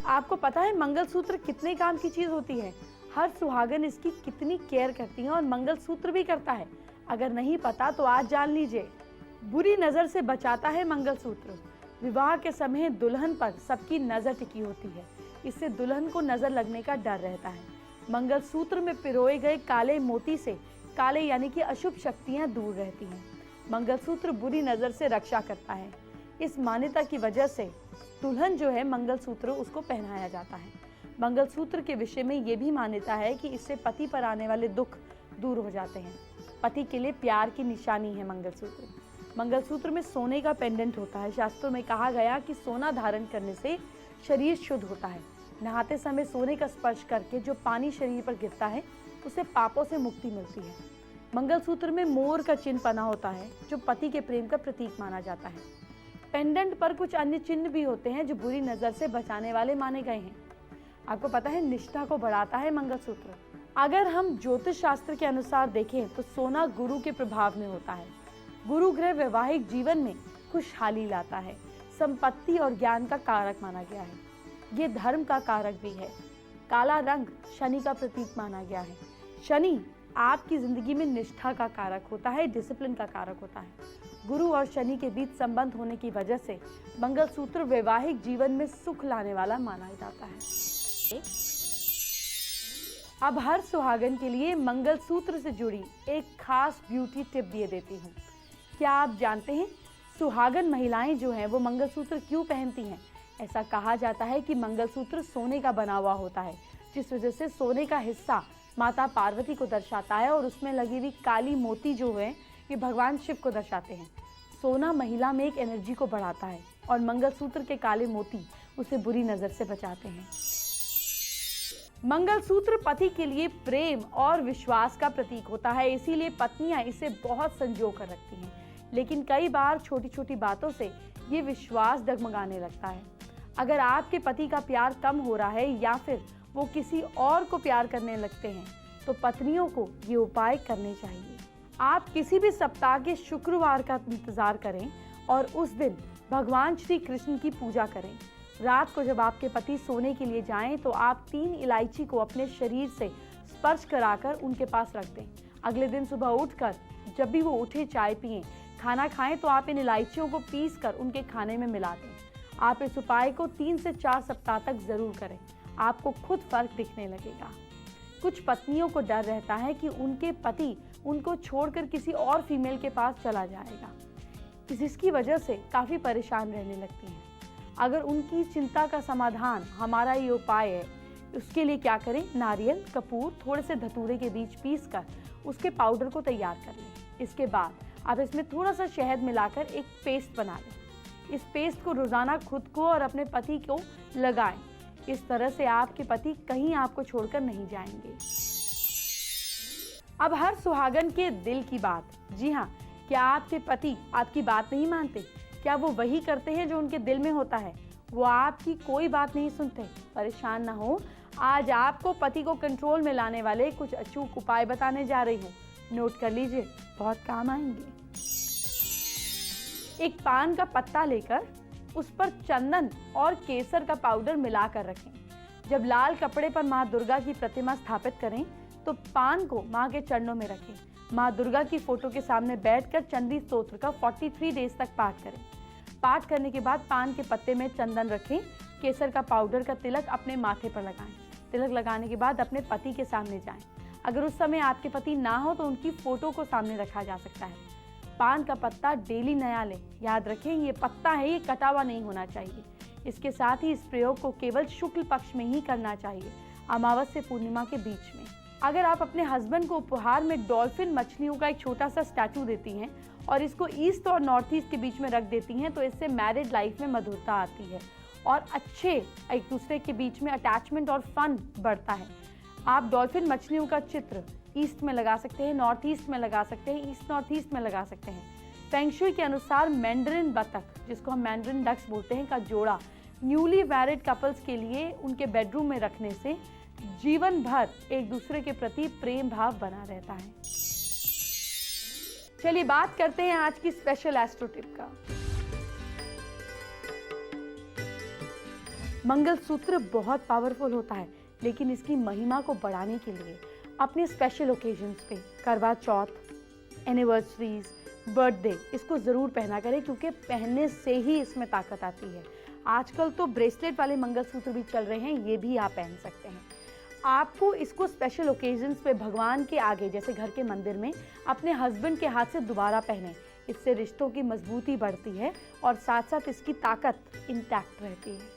आपको पता है मंगलसूत्र कितने काम की चीज होती है? हर सुहागन इसकी कितनी केयर करती है और मंगलसूत्र भी करता है। अगर नहीं पता तो आज जान लीजिए। बुरी नजर से बचाता है मंगलसूत्र। विवाह के समय दुल्हन पर सबकी नजर टिकी होती है, इससे दुल्हन को नजर लगने का डर रहता है। मंगलसूत्र में पिरोए गए काले मोती से काले यानी कि अशुभ शक्तियां दूर रहती हैं। मंगलसूत्र बुरी नजर से रक्षा करता है। इस मान्यता की वजह से दुल्हन जो है मंगलसूत्र उसको पहनाया जाता है। मंगलसूत्र के विषय में ये भी मान्यता है कि इससे पति पर आने वाले दुख दूर हो जाते हैं। पति के लिए प्यार की निशानी है मंगलसूत्र। मंगलसूत्र में सोने का पेंडेंट होता है। शास्त्रों में कहा गया कि सोना धारण करने से शरीर शुद्ध होता है। नहाते समय सोने का स्पर्श करके जो पानी शरीर पर गिरता है उससे पापों से मुक्ति मिलती है। मंगलसूत्र में मोर का चिन्ह बना होता है जो पति के प्रेम का प्रतीक माना जाता है। पेंडेंट पर कुछ अन्य चिन्ह भी होते हैं जो बुरी नजर से बचाने वाले माने गए हैं। आपको पता है निष्ठा को बढ़ाता है मंगलसूत्र। अगर हम ज्योतिष शास्त्र के अनुसार देखें तो सोना गुरु के प्रभाव में होता है। गुरु ग्रह वैवाहिक जीवन में खुशहाली लाता है। संपत्ति और ज्ञान का कारक माना गया है। ये धर्म का कारक भी है। काला रंग शनि का प्रतीक माना गया है। शनि आपकी जिंदगी में निष्ठा का कारक होता है, डिसिप्लिन का कारक होता है। गुरु और शनि के बीच संबंध होने की वजह से मंगलसूत्र वैवाहिक जीवन में सुख लाने वाला माना जाता है। अब हर सुहागन के लिए मंगलसूत्र से जुड़ी एक खास ब्यूटी टिप दिए देती हूँ। क्या आप जानते हैं सुहागन महिलाएं जो हैं वो मंगलसूत्र क्यों पहनती हैं? ऐसा कहा जाता है कि मंगलसूत्र सोने का बना हुआ होता है, जिस वजह से सोने का हिस्सा माता पार्वती को दर्शाता है और उसमें लगी हुई काली मोती जो है ये भगवान शिव को दर्शाते हैं। सोना महिला में एक एनर्जी को बढ़ाता है और मंगलसूत्र के काले मोती उसे बुरी नजर से बचाते हैं। मंगलसूत्र पति के लिए प्रेम और विश्वास का प्रतीक होता है, इसीलिए पत्नियां इसे बहुत संजो कर रखती हैं। लेकिन कई बार छोटी छोटी बातों से ये विश्वास डगमगाने लगता है। अगर आपके पति का प्यार कम हो रहा है या फिर वो किसी और को प्यार करने लगते हैं तो पत्नियों को ये उपाय करने चाहिए। आप किसी भी सप्ताह के शुक्रवार का इंतजार करें और उस दिन भगवान श्री कृष्ण की पूजा करें। रात को जब आपके पति सोने के लिए जाएं तो आप 3 इलायची को अपने शरीर से स्पर्श कराकर उनके पास रख दें। अगले दिन सुबह उठकर जब भी वो उठे, चाय पिएं, खाना खाएं तो आप इन इलायचियों को पीस कर उनके खाने में मिला दें। आप इस उपाय को 3 से 4 सप्ताह तक जरूर करें। आपको खुद फर्क दिखने लगेगा। कुछ पत्नियों को डर रहता है कि उनके पति उनको छोड़कर किसी और फीमेल के पास चला जाएगा, जिसकी वजह से काफी परेशान रहने लगती हैं। अगर उनकी चिंता का समाधान हमारा ये उपाय है, उसके लिए क्या करें? नारियल, कपूर, थोड़े से धतूरे के बीज पीस कर उसके पाउडर को तैयार कर लें। इसके बाद आप इसमें थोड़ा सा शहद मिलाकर एक पेस्ट बना लें। इस पेस्ट को रोजाना खुद को और अपने पति को लगाएं। इस तरह से आपके पति कहीं आपको छोड़कर नहीं जाएंगे। अब हर सुहागन के दिल की बात। जी हाँ, क्या आपके पति आपकी बात नहीं मानते? क्या वो वही करते हैं जो उनके दिल में होता है? वो आपकी कोई बात नहीं सुनते? परेशान ना हो, आज आपको पति को कंट्रोल में लाने वाले कुछ अचूक उपाय बताने जा रही हूँ। नोट कर लीजिए, बहुत काम आएंगे। एक पान का पत्ता लेकर उस पर चंदन और केसर का पाउडर मिलाकर रखें। जब लाल कपड़े पर माँ दुर्गा की प्रतिमा स्थापित करें तो पान को माँ के चरणों में रखें। माँ दुर्गा की फोटो के सामने बैठकर चंडी स्तोत्र का 43 डेज तक पाठ करें। पाठ करने के बाद पान के पत्ते में चंदन रखें। केसर का पाउडर का तिलक अपने माथे पर लगाएं। तिलक लगाने के बाद अपने पति के सामने जाएं। अगर उस समय आपके पति ना हो तो उनकी फोटो को सामने रखा जा सकता है। पान का पत्ता डेली नया लें। याद रखें ये पत्ता है, ये कटा हुआ नहीं होना चाहिए। इसके साथ ही इस प्रयोग को केवल शुक्ल पक्ष में ही करना चाहिए, अमावस्या पूर्णिमा के बीच में। अगर आप अपने हस्बैंड को उपहार में डॉल्फिन मछलियों का एक छोटा सा स्टैचू देती हैं और इसको ईस्ट और नॉर्थ ईस्ट के बीच में रख देती हैं तो इससे मैरिड लाइफ में मधुरता आती है और अच्छे एक दूसरे के बीच में अटैचमेंट और फन बढ़ता है। आप डॉल्फिन मछलियों का चित्र ईस्ट में लगा सकते हैं, नॉर्थ ईस्ट में लगा सकते हैं, ईस्ट नॉर्थ ईस्ट में लगा सकते हैं। फेंग शुई के अनुसार मैंडरिन बतख, जिसको हम मैंडरिन डक्स बोलते हैं, का जोड़ा न्यूली मैरिड कपल्स के लिए उनके बेडरूम में रखने से जीवन भर एक दूसरे के प्रति प्रेम भाव बना रहता है। चलिए बात करते हैं आज की स्पेशल एस्ट्रो टिप का। मंगलसूत्र बहुत पावरफुल होता है, लेकिन इसकी महिमा को बढ़ाने के लिए अपने स्पेशल ओकेजन्स पे, करवा चौथ, एनिवर्सरीज, बर्थडे, इसको ज़रूर पहना करें, क्योंकि पहनने से ही इसमें ताकत आती है। आजकल तो ब्रेसलेट वाले मंगलसूत्र भी चल रहे हैं, ये भी आप पहन सकते हैं। आपको इसको स्पेशल ओकेजन्स पे भगवान के आगे, जैसे घर के मंदिर में, अपने हस्बैंड के हाथ से दोबारा पहने। इससे रिश्तों की मजबूती बढ़ती है और साथ साथ इसकी ताकत इंटैक्ट रहती है।